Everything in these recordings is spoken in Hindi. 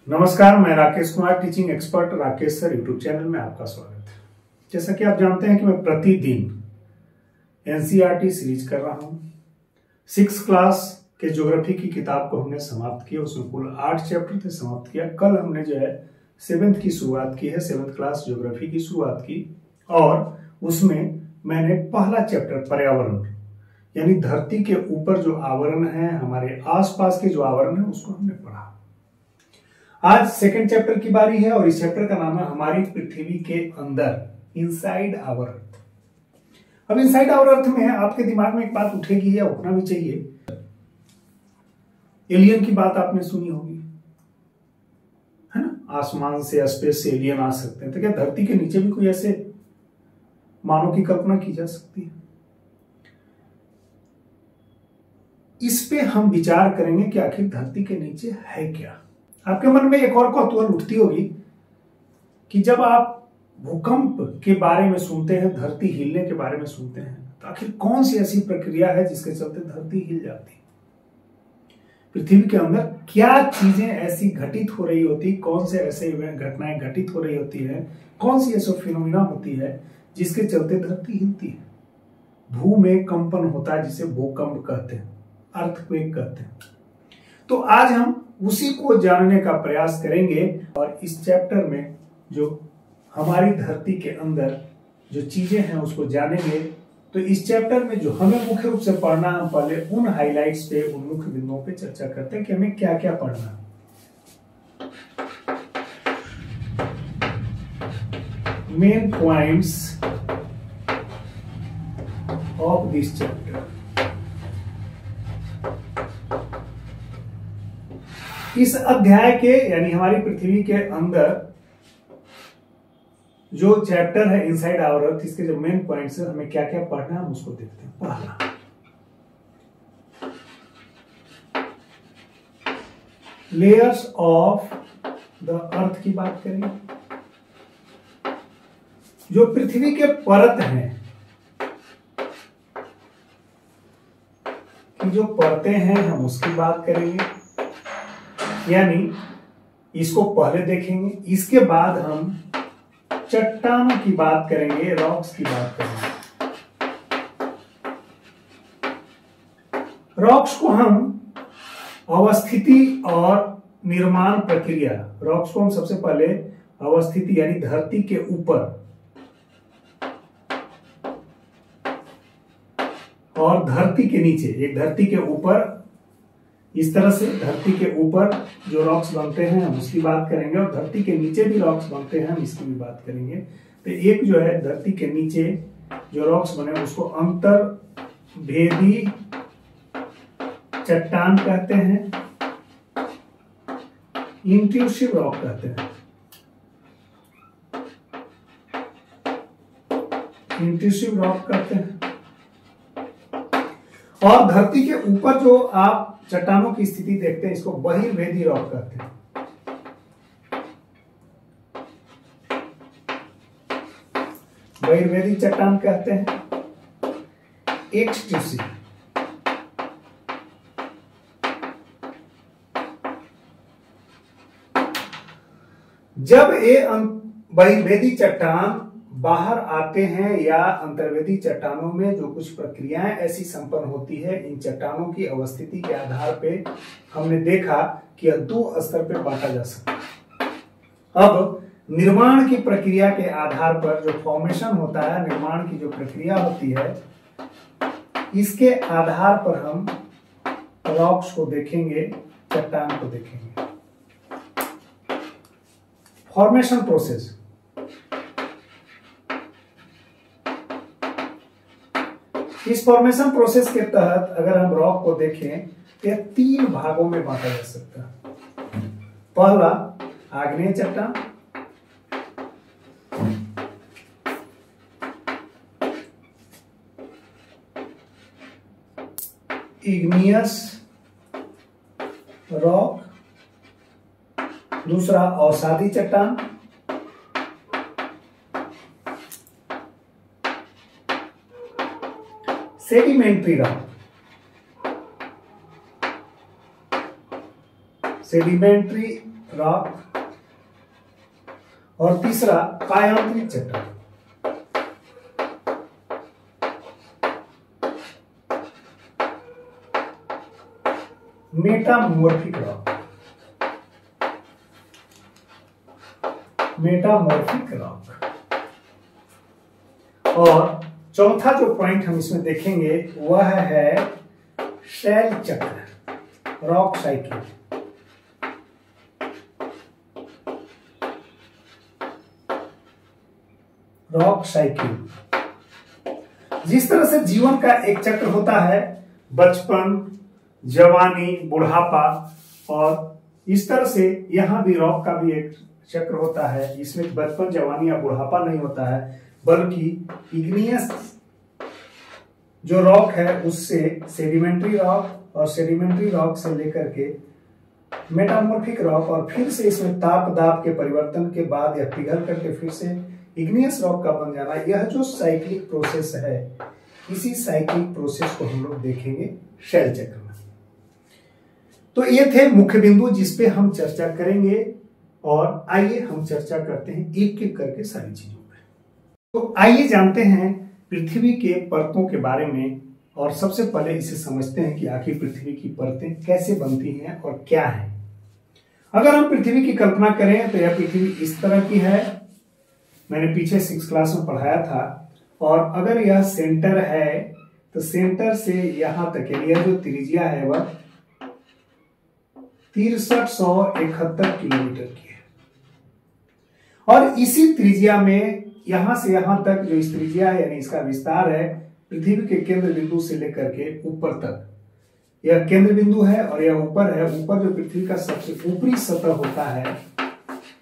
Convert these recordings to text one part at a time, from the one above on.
नमस्कार, मैं Rakesh Kumar, teaching expert Rakesh sir YouTube channel में आपका स्वागत है। जैसा कि आप जानते हैं कि मैं प्रतिदिन एनसीईआरटी सीरीज कर रहा हूं। 6th क्लास के ज्योग्राफी की किताब को हमने समाप्त किया, उसमें कुल 8 चैप्टर थे, समाप्त किया। कल हमने जो है 7th की शुरुआत की है, 7th क्लास ज्योग्राफी की शुरुआत की, और उसमें मैंने पहला चैप्टर पर्यावरण यानी धरती के ऊपर जो आवरण है, हमारे आसपास के जो आवरण है, उसको हमने पढ़ा। आज सेकंड चैप्टर की बारी है और इस चैप्टर का नाम है हमारी पृथ्वी के अंदर, इनसाइड आवर अर्थ। अब इनसाइड आवर अर्थ में आपके दिमाग में एक बात उठेगी या उठना भी चाहिए। एलियन की बात आपने सुनी होगी, है ना? आसमान से, स्पेस से एलियन आ सकते हैं। तो क्या धरती के नीचे भी कोई ऐसे मानव की कल्पना की जा सकती है? इस पे हम विचार करेंगे कि आखिर धरती के नीचे है क्या। आपके मन में एक और कौतूहल उठती होगी कि जब आप भूकंप के बारे में सुनते हैं, धरती हिलने के बारे में सुनते हैं, तो आखिर कौन सी ऐसी प्रक्रिया है जिसके चलते धरती हिल जाती है? पृथ्वी के अंदर क्या चीजें ऐसी घटित हो रही होती, कौन से ऐसे घटनाएं घटित हो रही होती है, कौन सी ऐसी फिनोमिना होती है जिसके चलते धरती हिलती है? भू में कंपन होता है जिसे भूकंप कहते हैं, अर्थक्वेक कहते हैं। तो आज हम उसी को जानने का प्रयास करेंगे और इस चैप्टर में जो हमारी धरती के अंदर जो चीजें हैं उसको जानेंगे। तो इस चैप्टर में जो हमें मुख्य रूप से पढ़ना, हम पहले उन हाइलाइट्स पे, उन मुख्य बिंदुओं पे चर्चा करते हैं कि हमें क्या क्या पढ़ना है। Main points of this chapter. इस अध्याय के यानी हमारी पृथ्वी के अंदर जो चैप्टर है इनसाइड आवर अर्थ, इसके जो मेन पॉइंट्स है, हमें क्या क्या पढ़ना है हम उसको देखते हैं। पहला, लेयर्स ऑफ द अर्थ की बात करेंगे। जो पृथ्वी के परत हैं, कि जो परतें हैं, हम उसकी बात करेंगे। यानी इसको पहले देखेंगे, इसके बाद हम चट्टानों की बात करेंगे, रॉक्स की बात करेंगे। रॉक्स को हम अवस्थिति और निर्माण प्रक्रिया, रॉक्स को हम सबसे पहले अवस्थिति यानी धरती के ऊपर और धरती के नीचे, एक धरती के ऊपर, इस तरह से धरती के ऊपर जो रॉक्स बनते हैं हम उसकी बात करेंगे, और धरती के नीचे भी रॉक्स बनते हैं, हम इसकी भी बात करेंगे। तो एक जो है धरती के नीचे जो रॉक्स बने उसको अंतर्भेदी चट्टान कहते हैं, इंट्रूसिव रॉक कहते हैं। इंट्रूसिव रॉक कहते हैं। और धरती के ऊपर जो आप चट्टानों की स्थिति देखते हैं, इसको बहिर्वेदी रॉक कहते हैं। बहिर्वेदी चट्टान कहते हैं। एक्सट्रूसिव, जब ये बहिर्वेदी चट्टान बाहर आते हैं या अंतर्वेदी चट्टानों में जो कुछ प्रक्रियाएं ऐसी संपन्न होती है, इन चट्टानों की अवस्थिति के आधार पे हमने देखा कि यह 2 स्तर पे बांटा जा सकता है। अब निर्माण की प्रक्रिया के आधार पर जो फॉर्मेशन होता है, निर्माण की जो प्रक्रिया होती है, इसके आधार पर हम रॉक्स को देखेंगे, चट्टान को देखेंगे। फॉर्मेशन प्रोसेस, इस फॉर्मेशन प्रोसेस के तहत अगर हम रॉक को देखें तो 3 भागों में बांटा जा सकता है। पहला, आग्नेय चट्टान, इग्नियस रॉक, दूसरा अवसादी चट्टान, सेडिमेंट्री रॉक। सेडिमेंट्री रॉक और तीसरा कायांतरित चट्टान। Metamorphic rock, metamorphic rock. और चौथा जो पॉइंट हम इसमें देखेंगे वह है शैल चक्र, रॉक साइकिल। रॉक साइकिल जिस तरह से जीवन का एक चक्र होता है, बचपन, जवानी, बुढ़ापा, और इस तरह से यहां भी रॉक का भी एक चक्र होता है। इसमें बचपन, जवानी या बुढ़ापा नहीं होता है, बल्कि इग्नियस जो रॉक है उससे सेडिमेंट्री रॉक, और सेडिमेंट्री रॉक से लेकर के मेटामॉर्फिक रॉक, और फिर से इसमें ताप दाब के परिवर्तन के बाद या पिघल करके फिर से इग्नियस रॉक का बन जाना। यह जो साइक्लिक प्रोसेस है, इसी साइक्लिक प्रोसेस को हम लोग देखेंगे शैल चक्र में। तो ये थे मुख्य बिंदु जिस पे हम चर्चा करेंगे, और आइए हम चर्चा करते हैं एक एक करके सारी चीजों पे। तो आइए जानते हैं पृथ्वी के परतों के बारे में, और सबसे पहले इसे समझते हैं कि आखिर पृथ्वी की परतें कैसे बनती हैं और क्या है। अगर हम पृथ्वी की कल्पना करें तो यह पृथ्वी इस तरह की है, मैंने पीछे 6 क्लास में पढ़ाया था। और अगर यह सेंटर है तो सेंटर से यहां तक यह जो त्रिज्या है वह 6371 किलोमीटर की है, और इसी त्रिज्या में यहां से यहां तक जो इस त्रिज्या है यानी इसका विस्तार है पृथ्वी के केंद्र बिंदु से लेकर के ऊपर तक, यह केंद्र बिंदु है और यह ऊपर है। ऊपर जो पृथ्वी का सबसे ऊपरी सतह होता है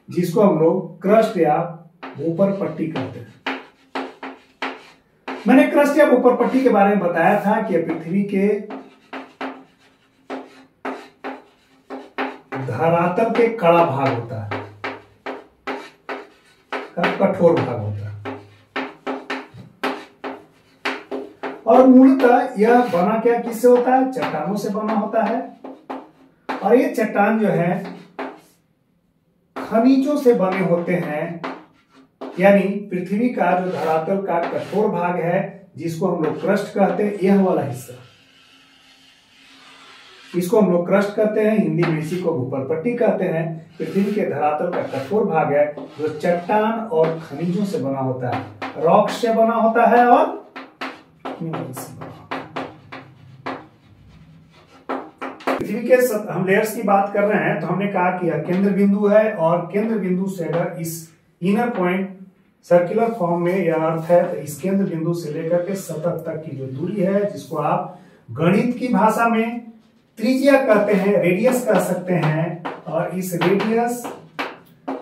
जिसको हम लोग क्रस्ट या ऊपर पट्टी कहते हैं। मैंने क्रस्ट या ऊपर पट्टी के बारे में बताया था कि पृथ्वी के धरातल के कड़ा भाग होता है, कठोर भाग होता है, और मूलतः यह बना क्या किससे होता है? चट्टानों से बना होता है। और ये चट्टान जो है खनिजों से बने होते हैं, यानी पृथ्वी का जो धरातल का कठोर भाग है जिसको हम लोग क्रस्ट कहते हैं, यह वाला हिस्सा, इसको हम लोग क्रस्ट कहते हैं, हिंदी में इसी को भूपरपट्टी कहते हैं। पृथ्वी के धरातल का कठोर भाग है जो चट्टान और खनिजों से बना होता है, रॉक से बना होता है और पृथ्वी के हम लेयर्स की बात कर रहे हैं तो हमने कहा कि यह केंद्र बिंदु है, और केंद्र बिंदु से अगर इस इनर पॉइंट सर्कुलर फॉर्म में यह अर्थ है तो इस केंद्र बिंदु से लेकर के सतह तक की जो दूरी है जिसको आप गणित की भाषा में त्रिज्या कहते हैं, रेडियस कह सकते हैं, और इस रेडियस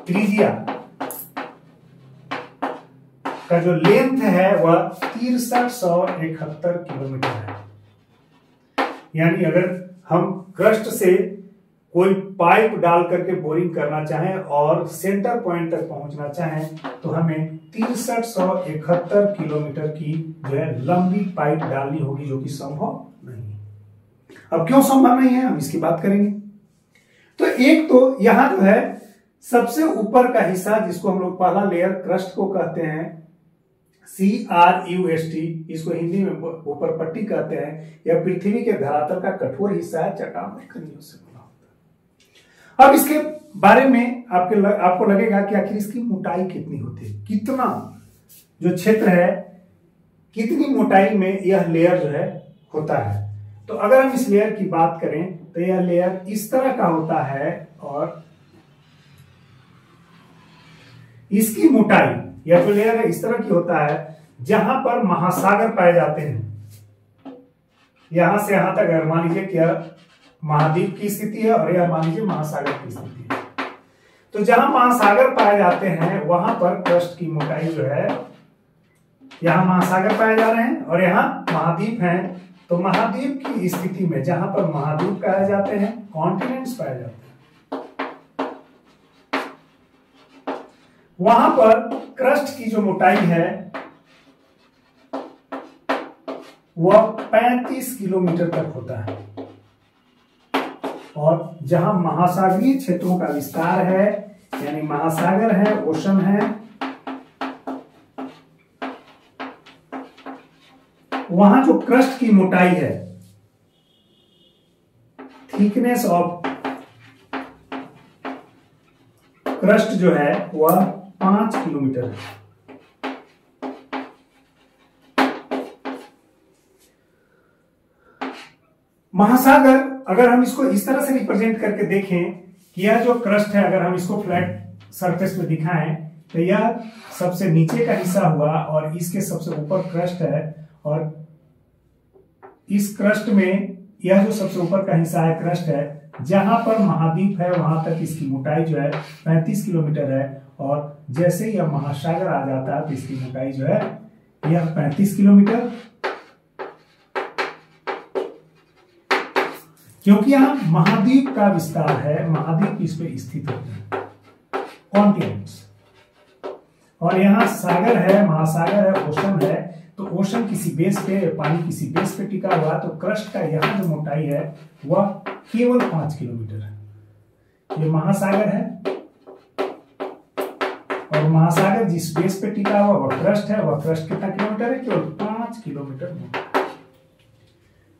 त्रिज्या का जो लेंथ है वह 6371 किलोमीटर है। यानी अगर हम क्रस्ट से कोई पाइप डाल करके बोरिंग करना चाहें और सेंटर पॉइंट तक पहुंचना चाहें तो हमें 6371 किलोमीटर की जो है लंबी पाइप डालनी होगी, जो कि संभव नहीं है। अब क्यों संभव नहीं है हम इसकी बात करेंगे। तो एक तो यहां जो है सबसे ऊपर का हिस्सा जिसको हम लोग पहला लेयर क्रस्ट को कहते हैं, CRUST, इसको हिंदी में ऊपर पट्टी कहते हैं। यह पृथ्वी के धरातल का कठोर हिस्सा है, चट्टान और खनिजों से बना होता है। अब इसके बारे में आपको लगेगा कि आखिर इसकी मोटाई कितनी होती है, कितना जो क्षेत्र है कितनी मोटाई में यह लेयर जो है होता है। तो अगर हम इस लेयर की बात करें तो यह लेयर इस तरह का होता है, और इसकी मोटाई यह जो लेयर है इस तरह की होता है जहां पर महासागर पाए जाते हैं। यहां से यहां तक अगर मान लीजिए कि यह महाद्वीप की स्थिति है और यह मान लीजिए महासागर की स्थिति है, तो जहां महासागर पाए जाते हैं वहां पर क्रस्ट की मोटाई जो है, यहां महासागर पाए जा रहे हैं और यहां महाद्वीप हैं, तो महाद्वीप की स्थिति में जहां पर महाद्वीप पाए जाते हैं, कॉन्टिनेंट्स पाए जाते हैं, वहां पर क्रस्ट की जो मोटाई है वह 35 किलोमीटर तक होता है, और जहां महासागरीय क्षेत्रों का विस्तार है, यानी महासागर है, ओशन है, वहां जो क्रस्ट की मोटाई है, थिकनेस ऑफ क्रस्ट जो है वह 5 किलोमीटर है। महासागर, अगर हम इसको इस तरह से रिप्रेजेंट करके देखें कि यह जो क्रस्ट है, अगर हम इसको फ्लैट सरफेस में दिखाएं तो यह सबसे नीचे का हिस्सा हुआ और इसके सबसे ऊपर क्रस्ट है, और इस क्रस्ट में यह जो सबसे ऊपर का हिस्सा है क्रस्ट है, जहां पर महाद्वीप है वहां तक इसकी मोटाई जो है 35 किलोमीटर है, और जैसे ही यह महासागर आ जाता है तो इसकी मोटाई जो है यह 35 किलोमीटर। क्योंकि यहां महाद्वीप का विस्तार है, महाद्वीप इस पे स्थित होते हैं, कॉन्टिनेंट्स, और यहाँ सागर है, महासागर है, ओशन है, तो ओशन किसी बेस पे, पानी किसी बेस पे टिका हुआ, तो क्रस्ट का यहाँ जो मोटाई है वह केवल 5 किलोमीटर है। ये महासागर है और महासागर जिस बेस पे टिका हुआ वह क्रस्ट है, वह क्रस्ट कितना किलोमीटर है? केवल 5 किलोमीटर मोटा।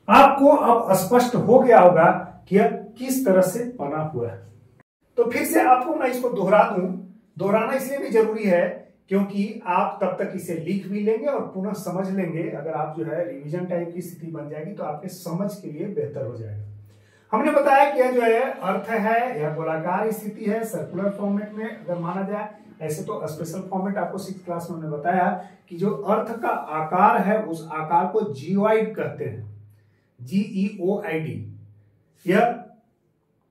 आपको अब स्पष्ट हो गया होगा कि यह किस तरह से बना हुआ है। तो फिर से आपको मैं इसको दोहरा दूं, दोहराना इसलिए भी जरूरी है क्योंकि आप तब तक इसे लिख भी लेंगे और पुनः समझ लेंगे। अगर आप जो है रिवीजन टाइप की स्थिति बन जाएगी तो आपके समझ के लिए बेहतर हो जाएगा। हमने बताया कि यह जो है अर्थ है, यह गोलाकार स्थिति है, सर्कुलर फॉर्मेट में अगर माना जाए, ऐसे तो स्पेशल फॉर्मेट आपको 6th क्लास में हमने बताया कि जो अर्थ का आकार है उस आकार को जियोइड कहते हैं, GEOID। यह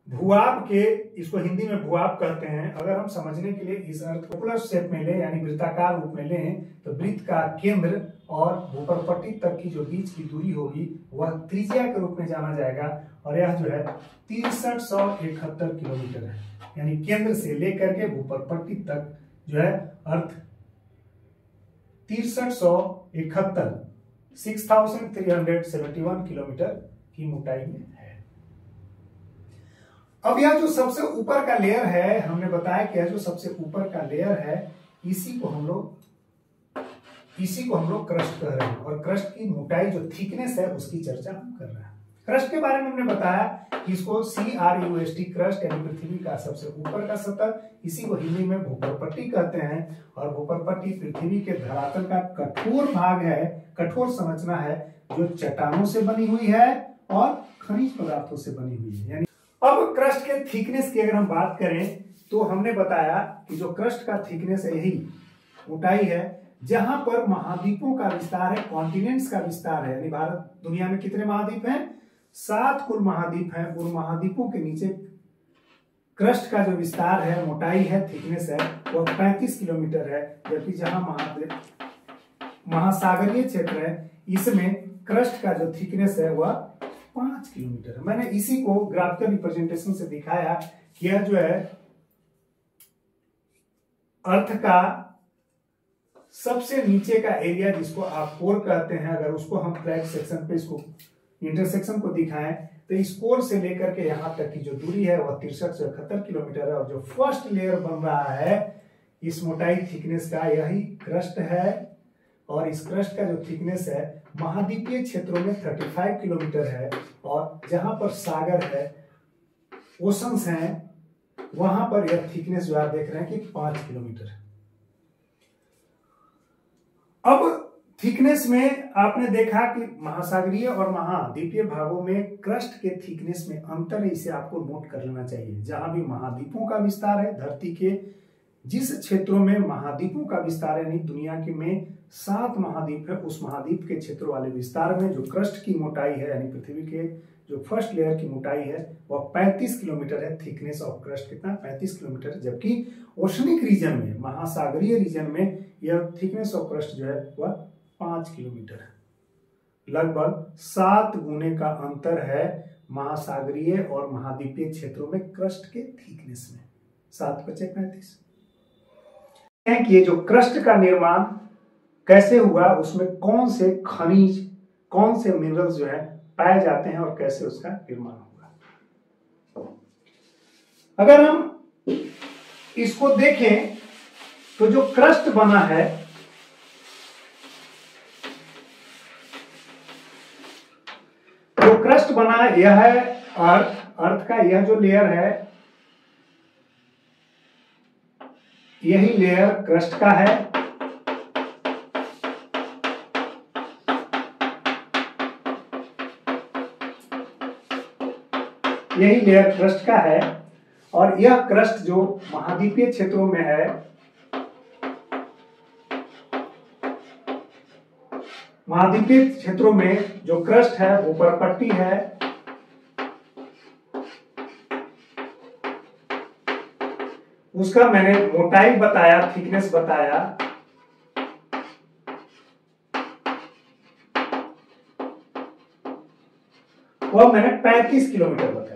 भूआब के, इसको हिंदी में भूआब कहते हैं। अगर हम समझने के लिए इस अर्थ को सर्कुलर शेप में ले, यानी वृत्ताकार रूप में लें, तो वृत्त का केंद्र और भूपरपट्टी तक की जो बीच की दूरी होगी वह त्रिज्या के रूप में जाना जाएगा, और यह जो है 6371 किलोमीटर है। यानी केंद्र से लेकर के भूपरपट्टी तक जो है अर्थ 6371 6371 किलोमीटर की मोटाई में है। अब यह जो सबसे ऊपर का लेयर है, हमने बताया कि यह जो सबसे ऊपर का लेयर है, इसी को हम लोग क्रस्ट कह रहे हैं, और क्रस्ट की मोटाई जो थिकनेस है उसकी चर्चा हम कर रहे हैं। क्रस्ट के बारे में हमने बताया कि इसको CRUST क्रस्ट, यानी पृथ्वी का सबसे ऊपर का सतह, इसी को हिंदी में भूपरपट्टी कहते हैं। और भूपरपट्टी पृथ्वी के धरातल का कठोर भाग है, कठोर संरचना है, जो चट्टानों से बनी हुई है और खनिज पदार्थों से बनी हुई है। यानी अब क्रस्ट के थिकनेस की अगर हम बात करें तो हमने बताया कि जो क्रस्ट का थिकनेस है यही मोटाई है, जहां पर महाद्वीपों का विस्तार है, कॉन्टिनेंट्स का विस्तार है। यानी भारत, दुनिया में कितने महाद्वीप हैं? 7 कुल महाद्वीप हैं। उन महाद्वीपों के नीचे क्रस्ट का जो विस्तार है, मोटाई है, थिकनेस है, वह 35 किलोमीटर है। जबकि जहां महासागरीय क्षेत्र है, इसमें क्रस्ट का जो थिकनेस है वह 5 किलोमीटर है। मैंने इसी को ग्राफिकल रिप्रेजेंटेशन से दिखाया कि यह जो है अर्थ का सबसे नीचे का एरिया, जिसको आप कोर कहते हैं, अगर उसको हम क्रैक सेक्शन पे इसको इंटरसेक्शन को दिखाएं तो इस कोर से लेकर के यहां तक की जो दूरी है वह 6371 किलोमीटर है। और जो फर्स्ट लेयर बन रहा है इस मोटाई थिकनेस का, यही क्रस्ट है। और इस क्रस्ट का जो थिकनेस है महाद्वीपीय क्षेत्रों में 35 किलोमीटर है, और जहां पर सागर है, ओशंस हैं, वहां पर यह थिकनेस जो आप देख रहे हैं कि 5 किलोमीटर है। अब थिकनेस में आपने देखा कि महासागरीय और महाद्वीपीय भागों में क्रस्ट के थिकनेस में अंतर है, इसे आपको नोट कर लेना चाहिए। जहां भी महाद्वीपों का विस्तार है, धरती के जिस क्षेत्रों में महाद्वीपों का विस्तार है, यानी दुनिया के में 7 महाद्वीप है, उस महाद्वीप के क्षेत्रों वाले विस्तार में जो क्रस्ट की मोटाई है, यानी पृथ्वी के जो फर्स्ट लेयर की मोटाई है वह 35 किलोमीटर है। थिकनेस ऑफ क्रस्ट कितना? 35 किलोमीटर। जबकि ओशनिक रीजन में, महासागरीय रीजन में, यह थिकनेस ऑफ क्रस्ट जो है वह 5 किलोमीटर है। लगभग 7 गुने का अंतर है महासागरीय और महाद्वीपीय क्षेत्रों में क्रस्ट के थिकनेस में। 7 × 5 = 35 है कि ये जो क्रस्ट का निर्माण कैसे हुआ, उसमें कौन से खनिज, कौन से मिनरल्स जो है पाए जाते हैं और कैसे उसका निर्माण हुआ। अगर हम इसको देखें तो जो क्रस्ट बना है, जो क्रस्ट बना है यह है अर्थ का यह जो लेयर है, यही लेयर क्रस्ट का है। यही लेयर क्रस्ट का है और यह क्रस्ट जो महाद्वीपीय क्षेत्रों में है, महाद्वीपीय क्षेत्रों में जो क्रस्ट है वो परपट्टी है। उसका मैंने मोटाई बताया, थिकनेस बताया। वह मैंने 35 किलोमीटर बताई।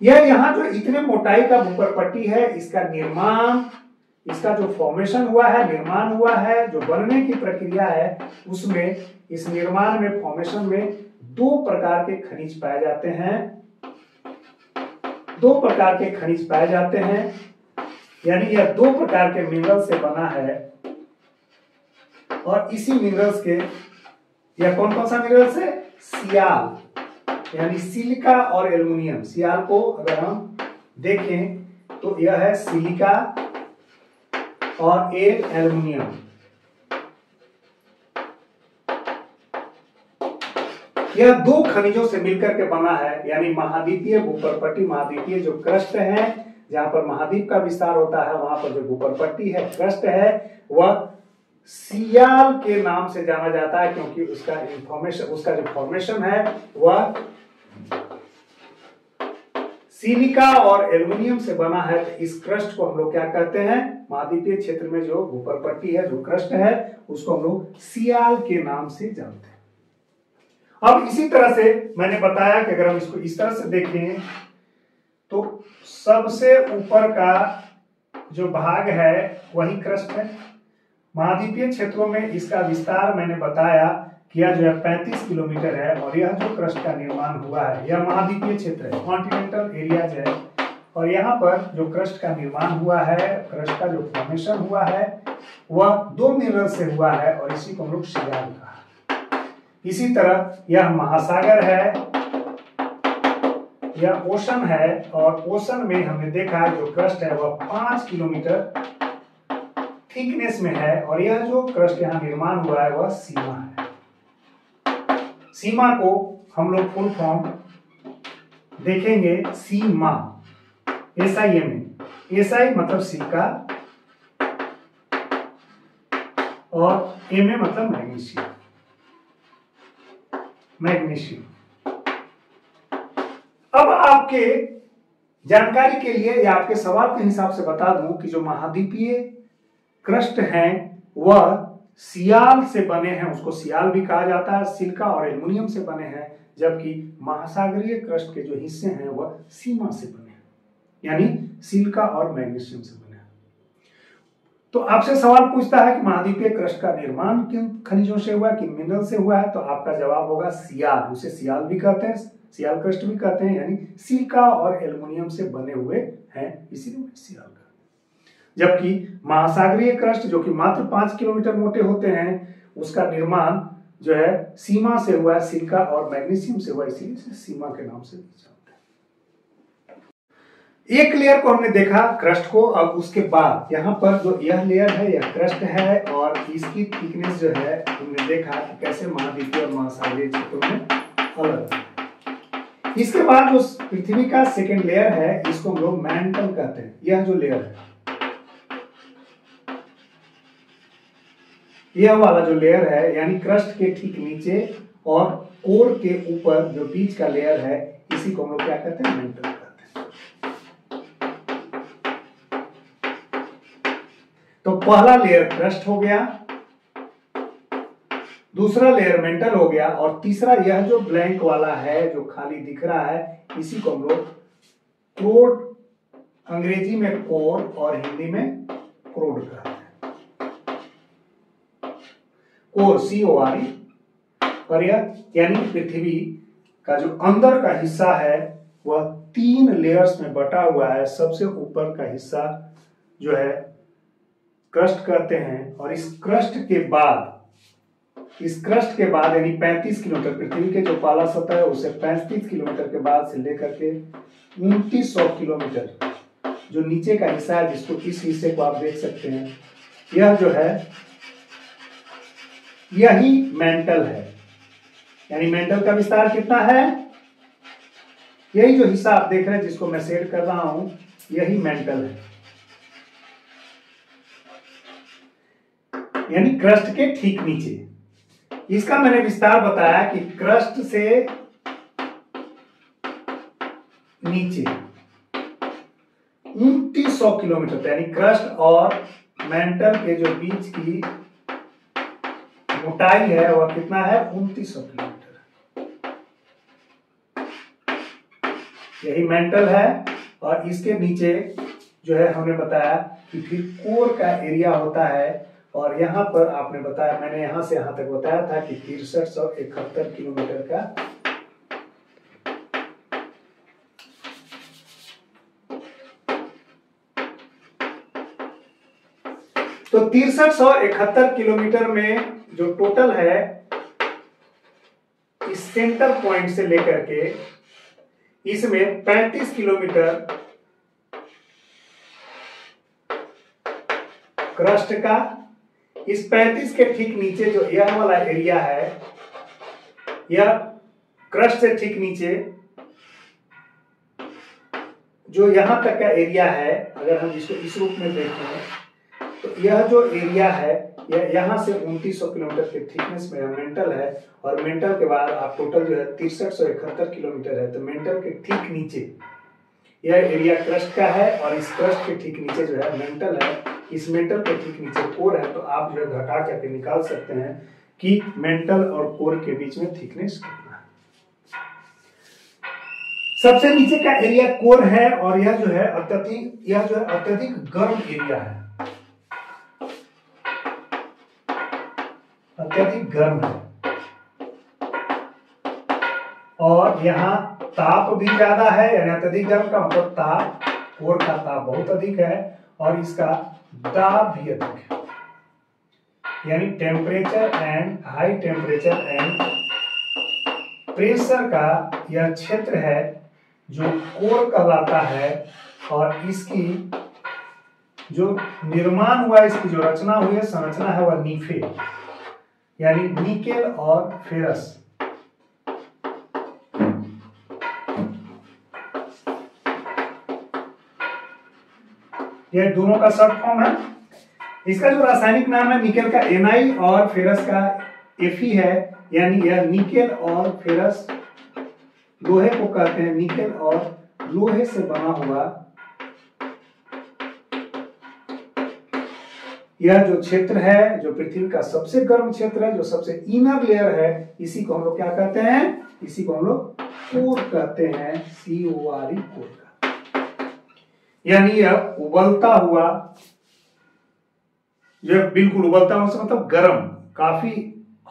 यह यहां जो इतने मोटाई का भूपरपट्टी है, इसका निर्माण, इसका जो फॉर्मेशन हुआ है, निर्माण हुआ है, जो बनने की प्रक्रिया है, उसमें इस निर्माण में, फॉर्मेशन में दो प्रकार के खनिज पाए जाते हैं। दो प्रकार के खनिज पाए जाते हैं, यानी यह दो प्रकार के मिनरल से बना है। और इसी मिनरल्स के, यह कौन कौन सा मिनरल्स है? सियाल, यानी सिलिका और एल्युमिनियम। सियाल को अगर हम देखें तो यह है सिलिका और एल्युमिनियम। यह दो खनिजों से मिलकर के बना है, यानी महाद्वीपीय भूपरपट्टी, महाद्वीपीय जो क्रस्ट है, जहां पर महाद्वीप का विस्तार होता है, वहां पर जो भूपरपट्टी है, क्रस्ट है, वह सियाल के नाम से जाना जाता है, क्योंकि उसका इंफॉर्मेशन, उसका जो फॉर्मेशन है वह सिलिका और एल्युमिनियम से बना है। तो इस क्रस्ट को हम लोग क्या कहते हैं? महाद्वीपीय क्षेत्र में जो भूपरपट्टी है, जो क्रस्ट है, उसको हम लोग सियाल के नाम से जानते हैं। अब इसी तरह से मैंने बताया कि अगर हम इसको इस तरह से देखें तो सबसे ऊपर का जो भाग है वही क्रस्ट है। महाद्वीपीय क्षेत्रों में इसका विस्तार मैंने बताया कि यह जो है 35 किलोमीटर है, और यह जो क्रस्ट का निर्माण हुआ है, यह महाद्वीपीय क्षेत्र है, कॉन्टिनेंटल एरियाज है। और यहाँ पर जो क्रस्ट का निर्माण हुआ है, क्रस्ट का जो फॉर्मेशन हुआ है, वह दो मिनरल से हुआ है, और इसी को हम लोग सियाल कहा। इसी तरह यह महासागर है, यह ओशन है, और ओशन में हमने देखा जो क्रस्ट है वह 5 किलोमीटर थिकनेस में है, और यह जो क्रस्ट यहाँ निर्माण हुआ है वह सीमा है। सीमा को हम लोग फुल फॉर्म देखेंगे, सीमा, SIMA। SI मतलब सिलिका और MA मतलब मैग्नीशियम। मैग्नीशियम। अब आपके जानकारी के लिए या आपके सवाल के हिसाब से बता दूं कि जो महाद्वीपीय क्रस्ट हैं वह सियाल से बने हैं, उसको सियाल भी कहा जाता है, सिलिका और एल्युमिनियम से बने हैं, जबकि महासागरीय क्रस्ट के जो हिस्से हैं वह सीमा से बने हैं, यानी सिलिका और मैग्नीशियम से बने हैं। तो आपसे सवाल पूछता है कि महाद्वीपीय क्रस्ट का निर्माण किन खनिजों से हुआ, किन मिनरल से हुआ है, तो आपका जवाब होगा सियाल। उसे सियाल भी कहते हैं, सियाल क्रस्ट भी कहते हैं, यानी सिलिका और एल्युमिनियम से बने हुए हैं, इसीलिए सियाल। जबकि महासागरीय क्रस्ट जो कि मात्र 5 किलोमीटर मोटे होते हैं, उसका निर्माण जो है सीमा से हुआ है, सिलिका और मैग्नीशियम से हुआ, इसीलिए सीमा के नाम से जानते हैं। एक लेयर को हमने देखा क्रस्ट को। अब उसके बाद यहाँ पर जो यह लेयर है यह क्रस्ट है, और इसकी थिकनेस जो है हमने देखा कि कैसे महाद्वीपीय और महासागरीय क्षेत्रों में अलग है। इसके बाद जो पृथ्वी का सेकेंड लेयर है, इसको हम लोग मैंटल कहते हैं। यह जो लेयर है, यह वाला जो लेयर है, यानी क्रस्ट के ठीक नीचे और कोर के ऊपर जो बीच का लेयर है, इसी को हम लोग क्या कहते हैं? मैंटल कहते हैं। तो पहला लेयर क्रस्ट हो गया, दूसरा लेयर मेंटल हो गया, और तीसरा यह जो ब्लैंक वाला है जो खाली दिख रहा है, इसी को हम लोग क्रोड, अंग्रेजी में कोर और हिंदी में क्रोड कहते हैं। कोर CORE, और यह यानी पृथ्वी का जो अंदर का हिस्सा है वह 3 लेयर्स में बटा हुआ है। सबसे ऊपर का हिस्सा जो है क्रस्ट कहते हैं, और इस क्रस्ट के बाद यानी 35 किलोमीटर, पृथ्वी के जो पाला सतह है उसे 35 किलोमीटर के बाद से लेकर के 2900 किलोमीटर जो नीचे का हिस्सा है, जिसको इस हिस्से को आप देख सकते हैं, यह जो है यही मेंटल है। यानी मेंटल का विस्तार कितना है, यही जो हिस्सा आप देख रहे हैं जिसको मैं शेड कर रहा हूं, यही मेंटल है। यानी क्रस्ट के ठीक नीचे। इसका मैंने विस्तार बताया कि क्रस्ट से नीचे 2900 किलोमीटर, यानी क्रस्ट और मेंटल के जो बीच की मोटाई है वह कितना है, 2900 किलोमीटर। यही मेंटल है। और इसके नीचे जो है हमने बताया कि फिर कोर का एरिया होता है, और यहां पर आपने बताया, मैंने यहां से यहां तक बताया था कि 6371 किलोमीटर का तो 6371 किलोमीटर में जो टोटल है, इस सेंटर पॉइंट से लेकर के इसमें 35 किलोमीटर क्रस्ट का, इस 35 के ठीक नीचे जो यह वाला एरिया है, यह क्रस्ट से ठीक नीचे जो यहां तक का एरिया है, अगर हम इसको इस रूप में देखें तो यह जो एरिया है यह यहां से 2900 किलोमीटर के थिकनेस में मेंटल है। और मेंटल के बाद आप टोटल जो है 6371 किलोमीटर है। तो मेंटल के ठीक नीचे यह एरिया क्रस्ट का है, और इस क्रस्ट के ठीक नीचे जो है मेंटल है। इस मेंटल के ठीक नीचे कोर है। तो आप जो है घटा करके निकाल सकते हैं कि मेंटल और कोर के बीच में थिकनेस कितना है। सबसे नीचे का एरिया कोर है, और यह जो है अत्यधिक गर्म एरिया है, अत्यधिक गर्म है। और यहाँ ताप भी ज्यादा है, यानी अत्यधिक गर्म का मतलब ताप, कोर का ताप बहुत अधिक है, और इसका दाब भी अधिक है। यानी temperature and high temperature and pressure का यह क्षेत्र है जो कोर कहलाता है। और इसकी जो निर्माण हुआ, इसकी जो रचना हुई है, संरचना है, वह नीफे यानी निकेल और फेरस। ये दोनों का शॉर्ट फॉर्म है। इसका जो रासायनिक नाम है निकेल का Na और फेरस का Fe है। यानी यह निकेल और फेरस लोहे को कहते हैं। निकेल और लोहे से बना हुआ यह जो क्षेत्र है, जो पृथ्वी का सबसे गर्म क्षेत्र है, जो सबसे इनर लेयर है, इसी को हम लोग क्या कहते हैं, इसी को हम लोग कोर कहते हैं। CORE कोर का। यानी यह उबलता हुआ, जो बिल्कुल उबलता हुआ मतलब गर्म, काफी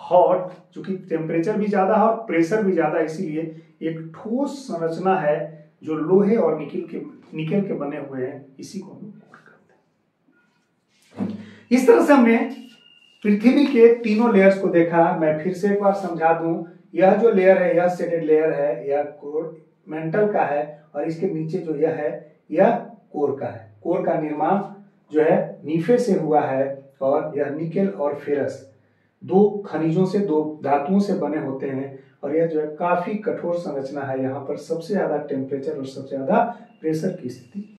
हॉट, चूंकि टेम्परेचर भी ज्यादा है और प्रेशर भी ज्यादा, इसीलिए एक ठोस संरचना है जो लोहे और निकेल के बने हुए हैं। इसी को हम कोर कहते हैं। इस तरह से हमने पृथ्वी के तीनों लेयर्स को देखा। मैं फिर से एक बार समझा दूं, यह जो लेयर है, यह शेडेड लेयर है, यह कोर मेंटल का है, और इसके नीचे जो यह है, यह कोर का है। कोर का निर्माण जो है नीफे से हुआ है, और यह निकेल और फेरस दो खनिजों से, दो धातुओं से बने होते हैं। और यह जो है काफी कठोर संरचना है। यहाँ पर सबसे ज्यादा टेम्परेचर और सबसे ज्यादा प्रेशर की स्थिति